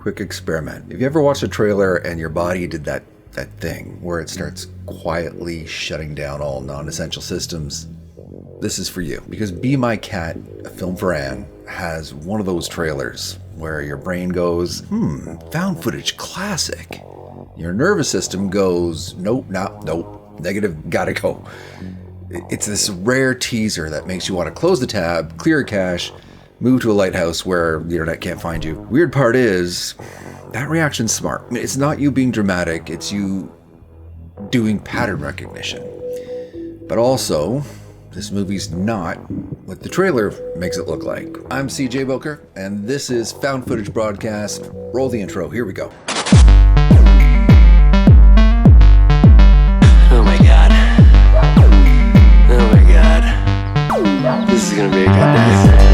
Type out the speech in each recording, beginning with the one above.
quick experiment. Have you ever watched a trailer and your body did that thing where it starts quietly shutting down all non-essential systems? This is for you, because Be My Cat, a film for Anne, has one of those trailers where your brain goes, found footage classic. Your nervous system goes, nope, negative, gotta go. It's this rare teaser that makes you want to close the tab, clear a cache, move to a lighthouse where the internet can't find you. Weird part is, that reaction's smart. It's not you being dramatic, it's you doing pattern recognition. But also, this movie's not what the trailer makes it look like. I'm CJ Boker, and this is Found Footage Broadcast. Roll the intro, here we go. Oh my god. Oh my god. This is gonna be a good day.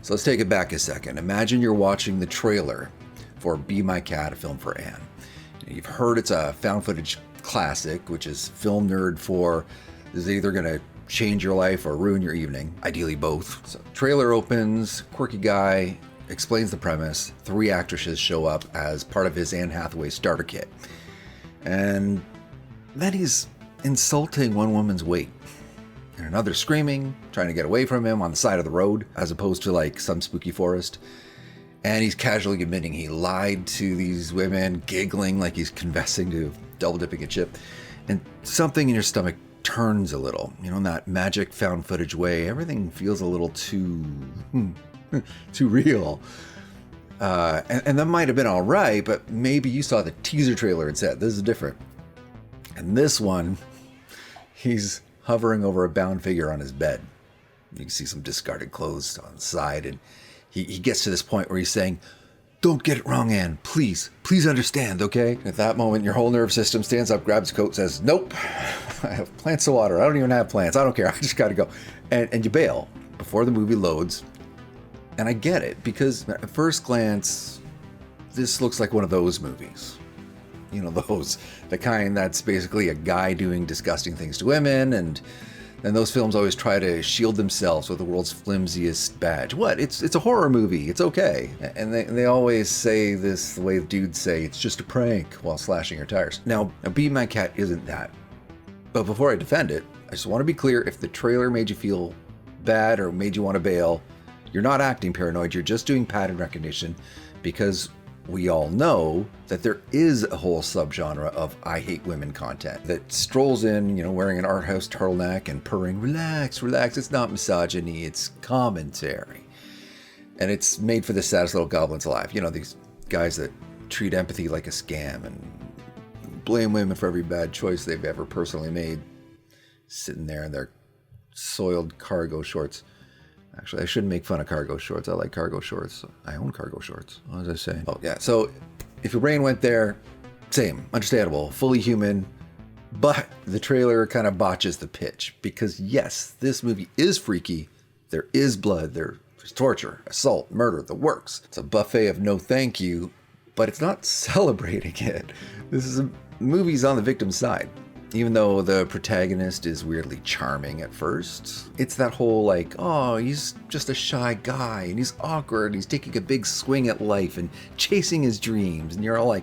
So let's take it back a second. Imagine you're watching the trailer for Be My Cat, a film for Anne. You've heard it's a found footage classic, which is film nerd for, is either going to change your life or ruin your evening, ideally both. So trailer opens, quirky guy explains the premise, 3 actresses show up as part of his Anne Hathaway starter kit. And then he's insulting one woman's weight. And another screaming, trying to get away from him on the side of the road, as opposed to like some spooky forest. And he's casually admitting he lied to these women, giggling like he's confessing to double dipping a chip. And something in your stomach turns a little, in that magic found footage way. Everything feels a little too real. And that might have been all right, but maybe you saw the teaser trailer and said, this is different. And this one, he's hovering over a bound figure on his bed. You can see some discarded clothes on the side, and he gets to this point where he's saying, "Don't get it wrong, Anne. Please understand, okay?" At that moment, your whole nerve system stands up, grabs his coat, says, "Nope, I have plants to water. I don't even have plants. I don't care. I just gotta go." And you bail before the movie loads. And I get it, because at first glance, this looks like one of those movies. The kind that's basically a guy doing disgusting things to women, and those films always try to shield themselves with the world's flimsiest badge. What? It's a horror movie. It's okay. And they always say this the way dudes say, it's just a prank, while slashing your tires. Now, Be My Cat isn't that. But before I defend it, I just want to be clear, if the trailer made you feel bad or made you want to bail, you're not acting paranoid, you're just doing pattern recognition, because we all know that there is a whole subgenre of I hate women content that strolls in, wearing an art house turtleneck and purring, relax. It's not misogyny, it's commentary. And it's made for the saddest little goblins alive. These guys that treat empathy like a scam and blame women for every bad choice they've ever personally made, sitting there in their soiled cargo shorts. Actually, I shouldn't make fun of cargo shorts. I like cargo shorts. I own cargo shorts. What was I saying? Oh, yeah. So if your brain went there, same. Understandable. Fully human. But the trailer kind of botches the pitch. Because yes, this movie is freaky. There is blood. There's torture, assault, murder, the works. It's a buffet of no thank you. But it's not celebrating it. This is a movie's on the victim's side. Even though the protagonist is weirdly charming at first, it's that whole he's just a shy guy and he's awkward and he's taking a big swing at life and chasing his dreams, and you're all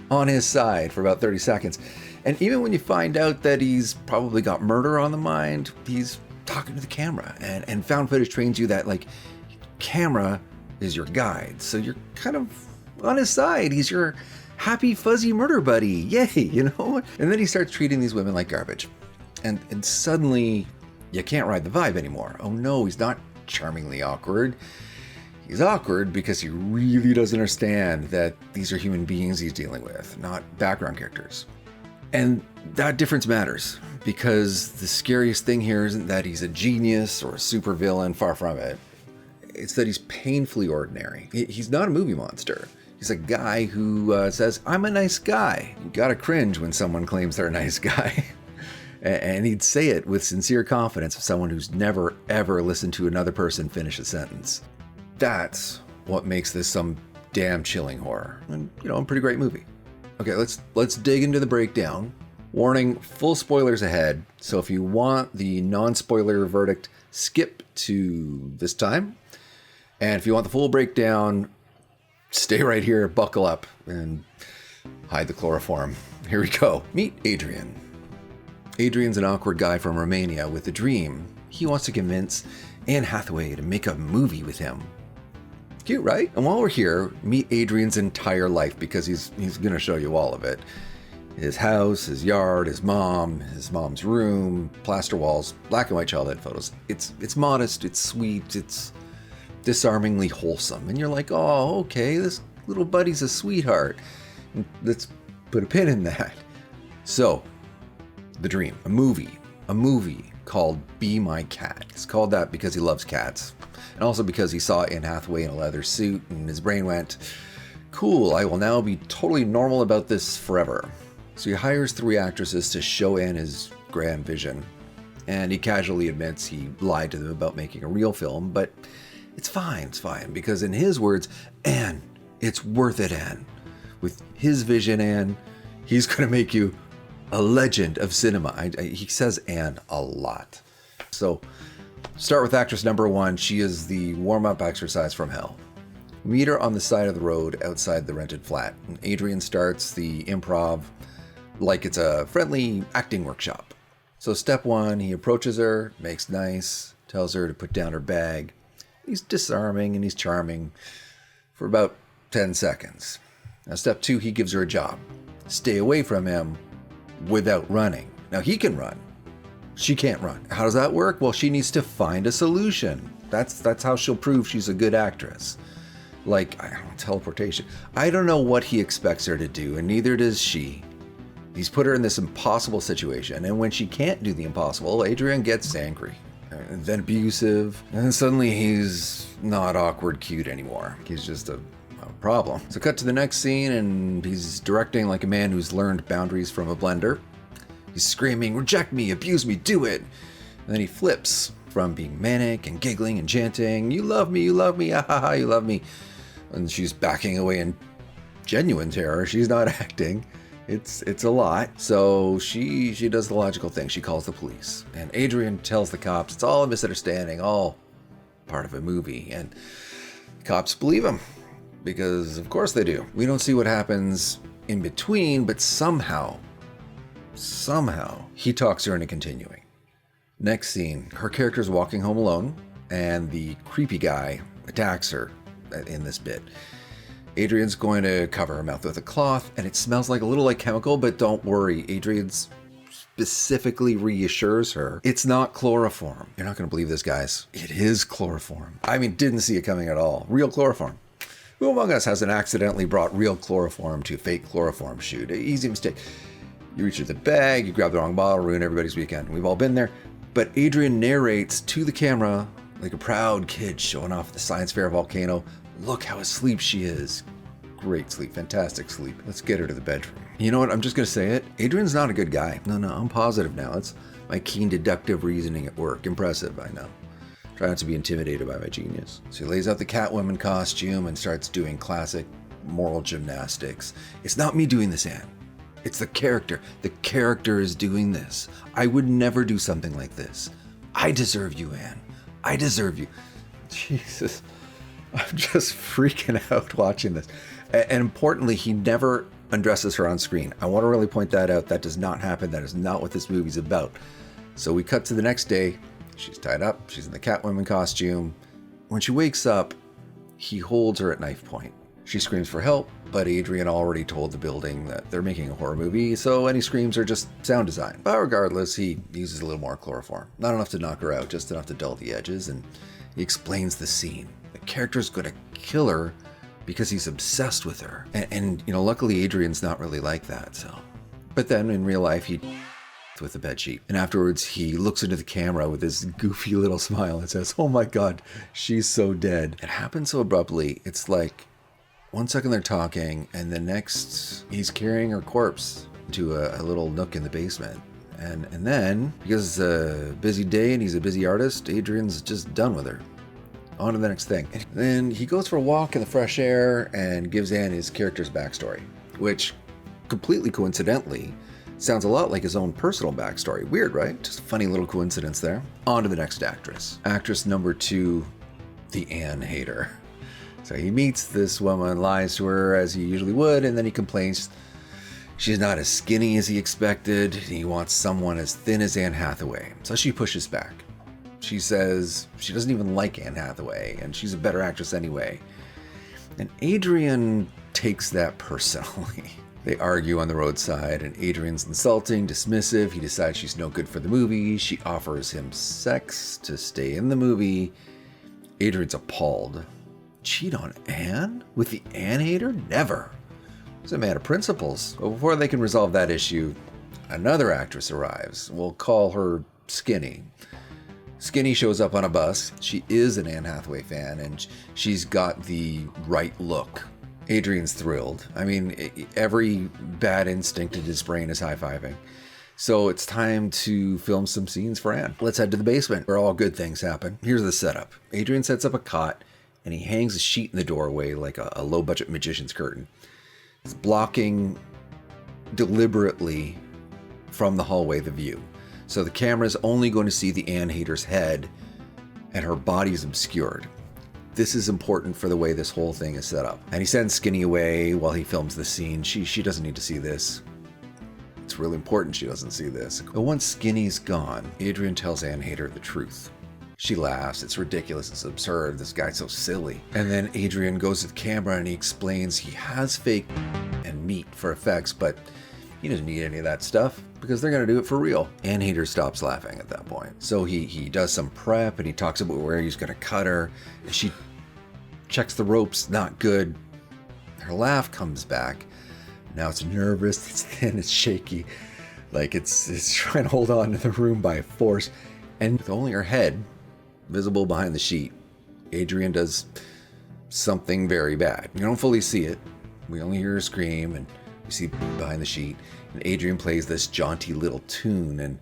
on his side for about 30 seconds. And even when you find out that he's probably got murder on the mind, he's talking to the camera, and found footage trains you that camera is your guide. So you're kind of on his side. He's your happy fuzzy murder buddy, yay, And then he starts treating these women like garbage, and suddenly you can't ride the vibe anymore. Oh no, he's not charmingly awkward. He's awkward because he really doesn't understand that these are human beings he's dealing with, not background characters. And that difference matters, because the scariest thing here isn't that he's a genius or a supervillain, far from it. It's that he's painfully ordinary. He's not a movie monster. He's a guy who says, "I'm a nice guy." You gotta cringe when someone claims they're a nice guy. And he'd say it with sincere confidence of someone who's never, ever listened to another person finish a sentence. That's what makes this some damn chilling horror. And, a pretty great movie. Okay, let's dig into the breakdown. Warning, full spoilers ahead. So if you want the non-spoiler verdict, skip to this time. And if you want the full breakdown, stay right here, buckle up, and hide the chloroform. Here we go. Meet Adrian. Adrian's an awkward guy from Romania with a dream. He wants to convince Anne Hathaway to make a movie with him. Cute, right? And while we're here, meet Adrian's entire life, because he's going to show you all of it. His house, his yard, his mom's room, plaster walls, black and white childhood photos. It's modest, it's sweet, it's disarmingly wholesome. And you're like, oh, okay, this little buddy's a sweetheart. Let's put a pin in that. So, the dream, a movie called Be My Cat. It's called that because he loves cats. And also because he saw Anne Hathaway in a leather suit and his brain went, cool, I will now be totally normal about this forever. So he hires 3 actresses to show Anne his grand vision. And he casually admits he lied to them about making a real film, but it's fine, because in his words, Anne, it's worth it, Anne. With his vision, Anne, he's going to make you a legend of cinema. He says Anne a lot. So, start with actress number 1. She is the warm-up exercise from hell. Meet her on the side of the road outside the rented flat. And Adrian starts the improv like it's a friendly acting workshop. So step 1, he approaches her, makes nice, tells her to put down her bag. He's disarming and he's charming for about 10 seconds. Now step 2, he gives her a job. Stay away from him without running. Now he can run. She can't run. How does that work? Well, she needs to find a solution. That's how she'll prove she's a good actress. Like, I don't know, teleportation. I don't know what he expects her to do, and neither does she. He's put her in this impossible situation, and when she can't do the impossible, Adrian gets angry, and then abusive, and suddenly he's not awkward cute anymore. He's just a problem. So cut to the next scene, and he's directing like a man who's learned boundaries from a blender. He's screaming, reject me, abuse me, do it. And then he flips from being manic and giggling and chanting, you love me, ah ha ha, you love me. And she's backing away in genuine terror. She's not acting. It's a lot. So she does the logical thing. She calls the police. And Adrian tells the cops it's all a misunderstanding, all part of a movie. And cops believe him. Because of course they do. We don't see what happens in between, but somehow, he talks her into continuing. Next scene, her character's walking home alone, and the creepy guy attacks her in this bit. Adrian's going to cover her mouth with a cloth, and it smells like a little like chemical, but don't worry, Adrian specifically reassures her it's not chloroform. You're not going to believe this, guys. It is chloroform. I mean, didn't see it coming at all. Real chloroform. Who among us hasn't accidentally brought real chloroform to a fake chloroform shoot? Easy mistake. You reach into the bag, you grab the wrong bottle, ruin everybody's weekend. We've all been there. But Adrian narrates to the camera like a proud kid showing off the science fair volcano. Look how asleep she is. Great sleep, fantastic sleep. Let's get her to the bedroom. You know what? I'm just going to say it. Adrian's not a good guy. No, I'm positive now. It's my keen deductive reasoning at work. Impressive, I know. Try not to be intimidated by my genius. So he lays out the Catwoman costume and starts doing classic moral gymnastics. It's not me doing this, Anne. It's the character. The character is doing this. I would never do something like this. I deserve you, Anne. I deserve you. Jesus. I'm just freaking out watching this. And importantly, he never undresses her on screen. I want to really point that out. That does not happen. That is not what this movie's about. So we cut to the next day. She's tied up. She's in the Catwoman costume. When she wakes up, he holds her at knife point. She screams for help, but Adrian already told the building that they're making a horror movie, so any screams are just sound design. But regardless, he uses a little more chloroform. Not enough to knock her out, just enough to dull the edges, and he explains the scene. The character's gonna kill her because he's obsessed with her. And luckily Adrian's not really like that, so. But then in real life, he with a bedsheet. And afterwards, he looks into the camera with this goofy little smile and says, oh my God, she's so dead. It happens so abruptly. It's like 1 second they're talking, and the next he's carrying her corpse to a little nook in the basement. And then, because it's a busy day and he's a busy artist, Adrian's just done with her. On to the next thing. And then he goes for a walk in the fresh air and gives Anne his character's backstory, which completely coincidentally, sounds a lot like his own personal backstory. Weird, right? Just a funny little coincidence there. On to the next actress. Actress number 2, the Anne hater. So he meets this woman, lies to her as he usually would, and then he complains she's not as skinny as he expected. He wants someone as thin as Anne Hathaway. So she pushes back. She says she doesn't even like Anne Hathaway, and she's a better actress anyway. And Adrian takes that personally. They argue on the roadside, and Adrian's insulting, dismissive. He decides she's no good for the movie. She offers him sex to stay in the movie. Adrian's appalled. Cheat on Anne? With the Anne hater? Never. He's a man of principles. But before they can resolve that issue, another actress arrives. We'll call her Skinny. Skinny shows up on a bus. She is an Anne Hathaway fan, and she's got the right look. Adrian's thrilled. I mean, every bad instinct in his brain is high-fiving. So it's time to film some scenes for Anne. Let's head to the basement where all good things happen. Here's the setup. Adrian sets up a cot, and he hangs a sheet in the doorway like a low-budget magician's curtain. It's blocking deliberately from the hallway the view. So the camera's only going to see the Anne hater's head, and her body's obscured. This is important for the way this whole thing is set up. And he sends Skinny away while he films the scene. She doesn't need to see this. It's really important she doesn't see this. But once Skinny's gone, Adrian tells Anne hater the truth. She laughs. It's ridiculous. It's absurd. This guy's so silly. And then Adrian goes to the camera and he explains he has fake and meat for effects, but he doesn't need any of that stuff because they're going to do it for real. Anne hater stops laughing at that point. So he does some prep and he talks about where he's going to cut her. And she checks the ropes. Not good. Her laugh comes back. Now it's nervous. It's thin. It's shaky. Like it's trying to hold on to the room by force. And with only her head visible behind the sheet, Adrian does something very bad. You don't fully see it. We only hear her scream and we see behind the sheet. And Adrian plays this jaunty little tune and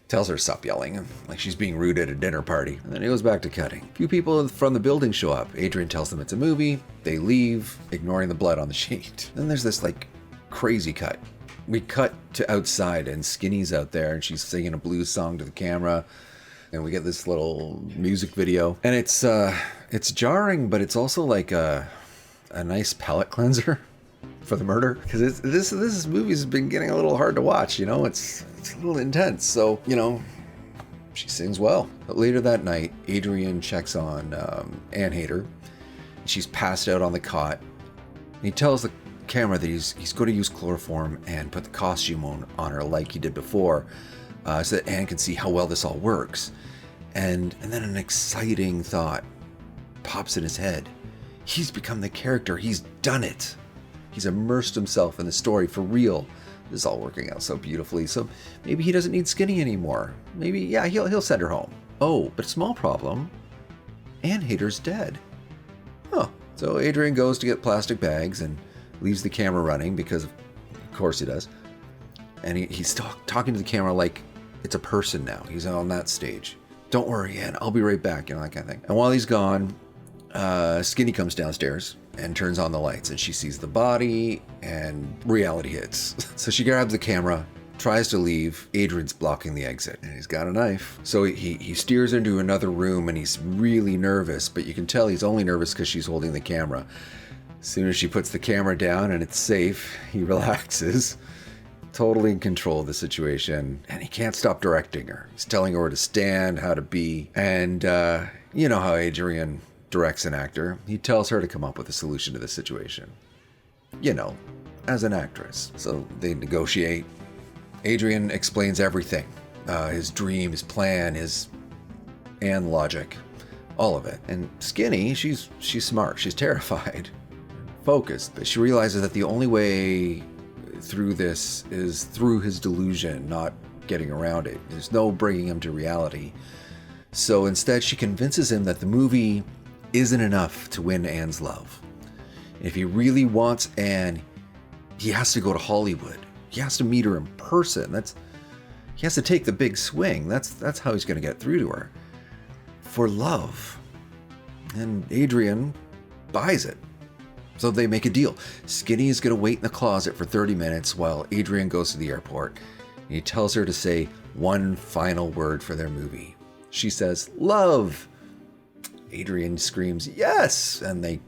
tells her to stop yelling, like she's being rude at a dinner party. And then he goes back to cutting. A few people from the building show up. Adrian tells them it's a movie. They leave, ignoring the blood on the sheet. Then there's this like crazy cut. We cut to outside and Skinny's out there and she's singing a blues song to the camera. And we get this little music video. And it's jarring, but it's also like a nice palate cleanser for the murder. Because this movie's been getting a little hard to watch, you know? It's a little intense. So, you know, she sings well. But later that night, Adrian checks on Anne hater. She's passed out on the cot. And he tells the camera that he's going to use chloroform and put the costume on her like he did before, so that Anne can see how well this all works. And then an exciting thought pops in his head. He's become the character. He's done it. He's immersed himself in the story for real. This is all working out so beautifully. So maybe he doesn't need Skinny anymore. Maybe, yeah, he'll send her home. Oh, but small problem. Anne hater's dead. Huh. So Adrian goes to get plastic bags and leaves the camera running because, of course he does. And he's talking to the camera like it's a person now. He's on that stage. Don't worry, Anne. I'll be right back. You know, that kind of thing. And while he's gone, Skinny comes downstairs and turns on the lights. And she sees the body and reality hits. So she grabs the camera, tries to leave. Adrian's blocking the exit. And he's got a knife. So he steers into another room and he's really nervous. But you can tell he's only nervous because she's holding the camera. As soon as she puts the camera down and it's safe, he relaxes. Totally in control of the situation, and he can't stop directing her. He's telling her where to stand, how to be, and you know how Adrian directs an actor. He tells her to come up with a solution to the situation. You know, as an actress. So they negotiate. Adrian explains everything. His dream, his plan, his and logic. All of it. And Skinny, she's smart. She's terrified. Focused. But she realizes that the only way through this is through his delusion, not getting around it. There's no bringing him to reality. So instead, she convinces him that the movie isn't enough to win Anne's love. If he really wants Anne, he has to go to Hollywood. He has to meet her in person. He has to take the big swing. That's how he's going to get through to her. For love. And Adrian buys it. So they make a deal. Skinny is going to wait in the closet for 30 minutes while Adrian goes to the airport. He tells her to say one final word for their movie. She says, love. Adrian screams, yes, and they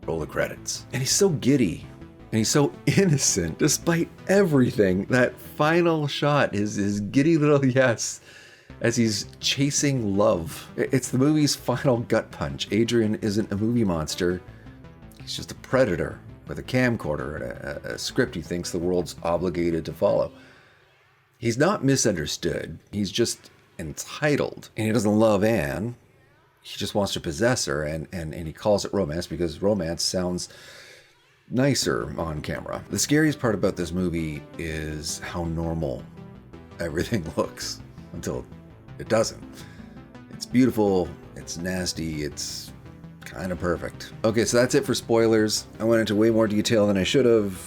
roll the credits. And he's so giddy, and he's so innocent, despite everything. That final shot is his giddy little yes, as he's chasing love. It's the movie's final gut punch. Adrian isn't a movie monster. He's just a predator with a camcorder and a script he thinks the world's obligated to follow. He's not misunderstood. He's just entitled. And he doesn't love Anne. He just wants to possess her, and he calls it romance because romance sounds nicer on camera. The scariest part about this movie is how normal everything looks until it doesn't. It's beautiful, it's nasty, it's kind of perfect. Okay, so that's it for spoilers. I went into way more detail than I should have.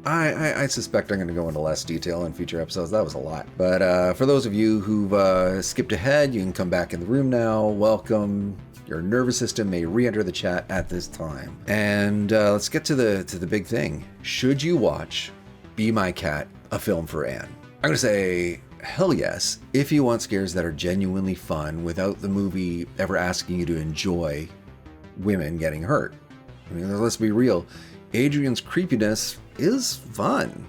I suspect I'm going to go into less detail in future episodes. That was a lot. But for those of you who've skipped ahead, you can come back in the room now. Welcome. Your nervous system may re-enter the chat at this time. And let's get to the big thing. Should you watch Be My Cat, a film for Anne? I'm going to say hell yes, if you want scares that are genuinely fun without the movie ever asking you to enjoy women getting hurt. I mean, let's be real. Adrian's creepiness is fun.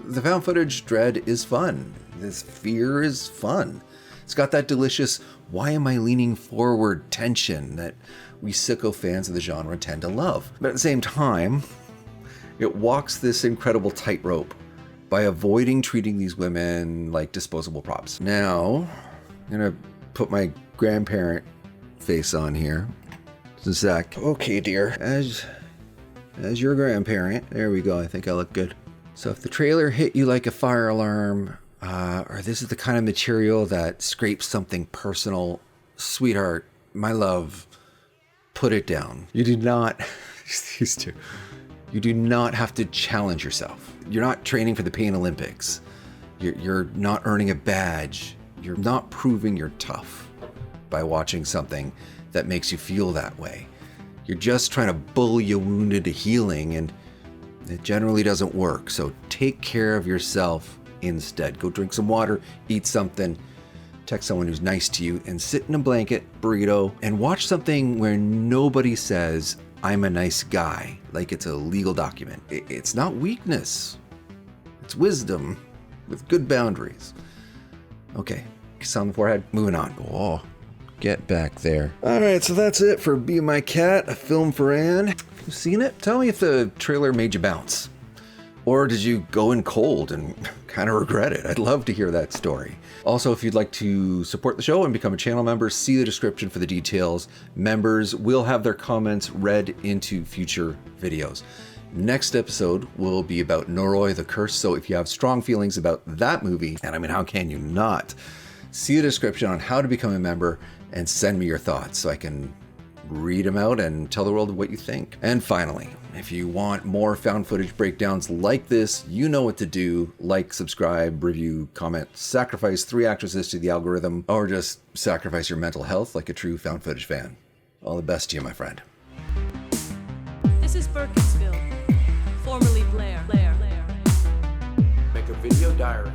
The found footage dread is fun. This fear is fun. It's got that delicious, why am I leaning forward tension that we sicko fans of the genre tend to love. But at the same time, it walks this incredible tightrope by avoiding treating these women like disposable props. Now, I'm gonna put my grandparent face on here. Just a sec. Okay, dear. As your grandparent, there we go, I think I look good. So if the trailer hit you like a fire alarm, or this is the kind of material that scrapes something personal, sweetheart, my love, put it down. You do not, these two, you do not have to challenge yourself. You're not training for the Pain Olympics. You're not earning a badge. You're not proving you're tough by watching something that makes you feel that way. You're just trying to bully a wound into healing, and it generally doesn't work. So take care of yourself instead. Go drink some water, eat something, text someone who's nice to you, and sit in a blanket, burrito, and watch something where nobody says, I'm a nice guy, like it's a legal document. It's not weakness. It's wisdom with good boundaries. Okay, kiss on the forehead, moving on. Oh. Get back there. All right, so that's it for Be My Cat, a film for Anne. You seen it? Tell me if the trailer made you bounce. Or did you go in cold and kind of regret it? I'd love to hear that story. Also, if you'd like to support the show and become a channel member, see the description for the details. Members will have their comments read into future videos. Next episode will be about Noroi the Curse, so if you have strong feelings about that movie, and I mean, how can you not? See the description on how to become a member and send me your thoughts so I can read them out and tell the world what you think. And finally, if you want more found footage breakdowns like this, you know what to do. Like, subscribe, review, comment, sacrifice 3 actresses to the algorithm, or just sacrifice your mental health like a true found footage fan. All the best to you, my friend. This is Burkittsville, formerly Blair. Make a video diary.